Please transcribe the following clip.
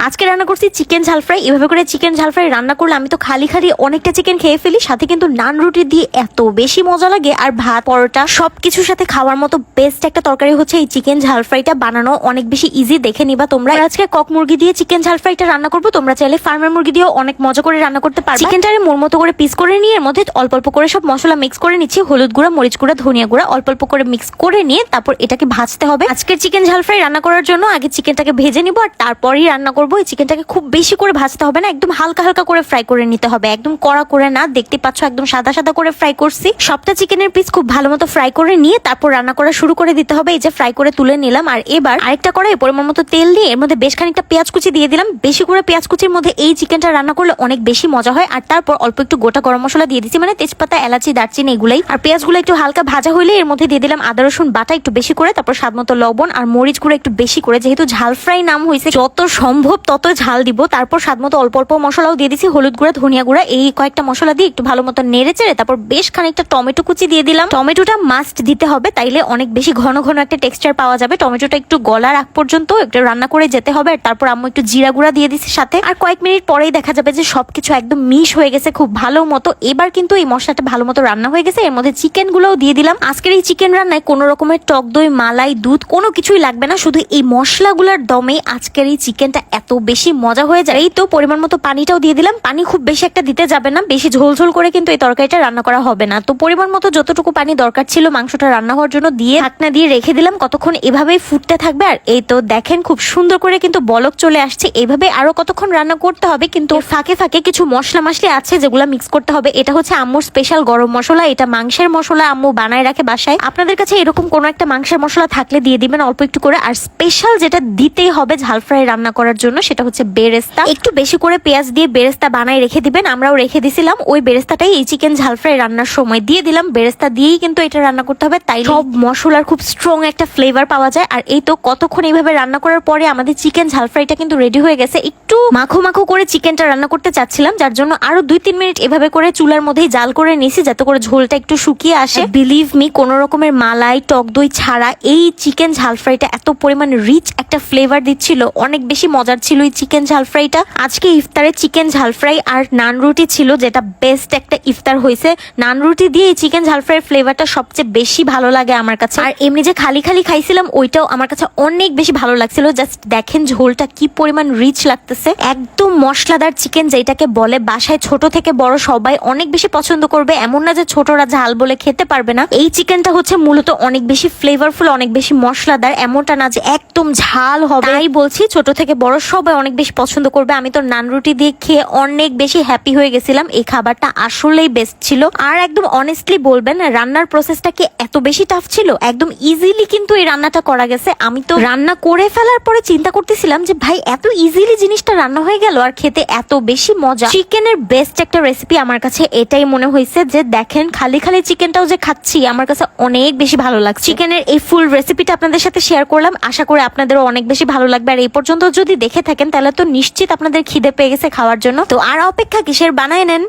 আজকে রান্না করছি চিকেন ঝাল ফ্রাই। এভাবে করে চিকেন ঝাল ফ্রাই রান্না করলে আমি তো খালি খালি অনেকটা চিকেন খেয়ে ফেলি, সাথে কিন্তু নান রুটি দিয়ে এত বেশি মজা লাগে। আর ভাত পরোটা সবকিছুর সাথে খাওয়ার মতো বেস্ট একটা তরকারি হচ্ছে এই চিকেন ঝাল ফ্রাইটা। বানানো অনেক বেশি ইজি, দেখে নিবা তোমরা। আজকে কক মুরগি দিয়ে চিকেন ঝাল ফ্রাইটা রান্না করবো। তোমরা চাইলে ফার্মের মুরগি দিয়েও অনেক মজা করে রান্না করতে পারবে। চিকেনটারে মোর মতো করে পিস করে নিয়ে এর মধ্যে অল্প অল্প করে সব মশলা মিক্স করে নিচ্ছি। হলুদ গুঁড়া, মরিচ গুঁড়া, ধনিয়া গুঁড়া অল্প অল্প করে মিক্স করে নিয়ে তারপর এটাকে ভাজতে হবে। আজকের চিকেন ঝাল ফ্রাই রান্না করার জন্য আগে চিকেনটাকে ভেজে নিব আর তারপরই রান্না করবো। এই চিকেনটাকে খুব বেশি করে ভাজতে হবে না, একদম হালকা হালকা করে ফ্রাই করে নিতে হবে, একদম কড়া করে না। দেখতে পাচ্ছ একদম সাদা সাদা করে ফ্রাই করছি। সবটা চিকেনের পিস খুব ভালো মতো ফ্রাই করে নিয়ে তারপর রান্না করা শুরু করে দিতে হবে। এই যে ফ্রাই করে তুলে নিলাম। আর এবার আরেকটা কড়াই পরিমাণ মতো তেল দিয়ে এর মধ্যে বেশ খানিকটা পেঁয়াজ কুচি দিয়ে দিলাম। বেশি করে পেঁয়াজ কুচির মধ্যে এই চিকেনটা রান্না করলে অনেক বেশি মজা হয়। আর তারপর অল্প একটু গোটা গরম মশলা দিয়ে দিচ্ছি, মানে তেজপাতা, এলাচি, দারচিনি এগুলাই। আর পেঁয়াজগুলো একটু হালকা ভাজা হইলে এর মধ্যে দিয়ে দিলাম আদা রসুন বাটা একটু বেশি করে, তারপর স্বাদ মতো লবণ আর মরিচ গুঁড়ো একটু বেশি করে, যেহেতু ঝাল ফ্রাই নাম হয়েছে যত সম্ভব তত ঝাল দিব। তারপর স্বাদ মতো অল্প অল্প মশলাও দিয়ে দিচ্ছি, হলুদ গুঁড়া, ধনিয়া গুঁড়া, এই কয়েকটা মশলা দিয়ে একটু ভালো মতো নেড়ে চেড়ে তারপর বেশ খানিকটা টমেটো কুচি দিয়ে দিলাম। টমেটোটা মাস্ট দিতে হবে, তাইলে অনেক বেশি ঘন ঘন একটা টেক্সচার পাওয়া যাবে। টমেটোটা একটু গলার আগ পর্যন্ত একটু রান্না করে যেতে হবে। আর তারপর আম্মু একটু জিরা গুঁড়া দিয়ে দিচ্ছি সাথে। আর কয়েক মিনিট পরেই দেখা যাবে যে সবকিছু একদম মিশ হয়ে গেছে খুব ভালো মতো। এবার কিন্তু এই মশলাটা ভালো মতো রান্না হয়ে গেছে। এর মধ্যে চিকেন গুলোও দিয়ে দিলাম। আজকের এই চিকেন রান্নায় কোনো রকমের টক দই, মালাই, দুধ কোনো কিছুই লাগবে না, শুধু এই মশলাগুলোর দমে আজকের এই চিকেনটা এত বেশি মজা হয়ে যায়। এই তো পরিমাণ মতো পানিটাও দিয়ে দিলাম। পানি খুব বেশি একটা দিতে যাবে না, বেশি ঝোল ঝোল করে কিন্তু এই তরকারিটা রান্না করা হবে না। তো পরিমাণ মতো যতটুকু পানি দরকার ছিল মাংসটা রান্না হওয়ার জন্য দিয়ে ঢাকনা দিয়ে রেখে দিলাম। কতক্ষণ এভাবেই ফুটতে থাকবে। আর এই তো দেখেন খুব সুন্দর করে কিন্তু বলক চলে আসছে। এইভাবে আরো কতক্ষণ রান্না করতে হবে, কিন্তু ফাঁকে ফাঁকে কিছু মশলা মাসলি আছে যেগুলো মিক্স করতে হবে। এটা হচ্ছে আম্মুর স্পেশাল গরম মশলা, এটা মাংসের মশলা, আম্মু বানায় রাখে বাসায়। আপনাদের কাছে এরকম কোনো একটা মাংসের মশলা থাকলে দিয়ে দিবেন অল্প একটু করে। আর স্পেশাল যেটা দিতেই হবে ঝাল ফ্রাই রান্না করার জন্য সেটা হচ্ছে বেরেস্তা। একটু বেশি করে পেঁয়াজ দিয়ে বেরেস্তা বানায় রেখে দিবেন, আমরাও রেখে দিছিলাম। ওই বেরেস্তাটাই এই চিকেন ঝাল ফ্রাই রান্নার সময় দিয়ে দিলাম। বেরেস্তা দিয়েই কিন্তু এটা রান্না করতে হবে, তাই সব মশলার খুব স্ট্রং একটা ফ্লেভার পাওয়া যায়। আর এই তো কতক্ষণ এইভাবে রান্না করার পরে আমাদের চিকেন ঝাল ফ্রাইটা কিন্তু রেডি হয়ে গেছে। একটু মাখো মাখো করে চিকেনটা রান্না করতে চাচ্ছিলাম, যার জন্য আরো 2-3 মিনিট এভাবে করে চুলার মধ্যেই জাল করে নিয়েছি যাতে করে ঝোলটা একটু শুকিয়ে আসে। বিলিভ মি, কোন রকমের মালাই, টক দই ছাড়া এই চিকেন ঝাল ফ্রাইটা এত পরিমাণ রিচ একটা ফ্লেভার দিচ্ছিল, অনেক বেশি মজার ছিল এই চিকেন ঝাল ফ্রাইটা। আজকে ইফতারে চিকেন ঝাল ফ্রাই আর নান রুটি ছিল, যেটা বেস্ট একটা ইফতার হয়েছে। নান রুটি দিয়ে এই চিকেন ঝাল ফ্রাইয়ের ফ্লেভারটা সবচেয়ে বেশি ভালো লাগে আমার কাছে। আর এমনি যে খালি খালি খাইছিলাম ওইটাও আমার কাছে অনেক বেশি ভালো লাগছিল। জাস্ট দেখেন ঝোলটা কি পরিমাণ রিচ লাগতেছে, একদম মশলাদার চিকেন যেটাকে বলে। বাসায় ছোট থেকে বড় সবাই অনেক বেশি পছন্দ করবে, এমন না যে ছোটরা ঝাল বলে খেতে পারবে না। এই চিকেনটা হচ্ছে মূলত অনেক বেশি ফ্লেভারফুল, অনেক বেশি মশলাদার, এমনটা না যে একদম ঝাল হবে। তাই বলছি ছোট থেকে বড় সবাই অনেক বেশি পছন্দ করবে। আমি তো নান রুটি দিয়ে খেয়ে অনেক বেশি হ্যাপি হয়ে গেছিলাম। এই খাবারটা আসলেই বেস্ট ছিল। আর একদম অনেস্টলি বলবেন রান্নার প্রসেসটা কি এত বেশি টাফ ছিল? একদম ইজিলি কিন্তু এই রান্নাটা করা গেছে। আমি তো রান্না করে ফেলার পরে চিন্তা করতেছিলাম যে ভাই এত ইজিলি জিনিসটা রান্না হয়ে গেল আর খেতে এত বেশি মজা। চিকেনের বেস্ট একটা রেসিপি আমার কাছে এটাই মনে হয়েছে যে দেখেন খালি খালি চিকেনটাও যে খাচ্ছি আমার কাছে অনেক বেশি ভালো লাগছে। চিকেনের এই ফুল রেসিপিটা আপনাদের সাথে শেয়ার করলাম, আশা করি আপনাদেরও অনেক বেশি ভালো লাগবে। আর এই পর্যন্ত যদি দেখে থাকেন তাহলে তো নিশ্চিত আপনাদের খিদে পেয়ে গেছে খাওয়ার জন্য। তো আর অপেক্ষা কিসের, বানায় নেন।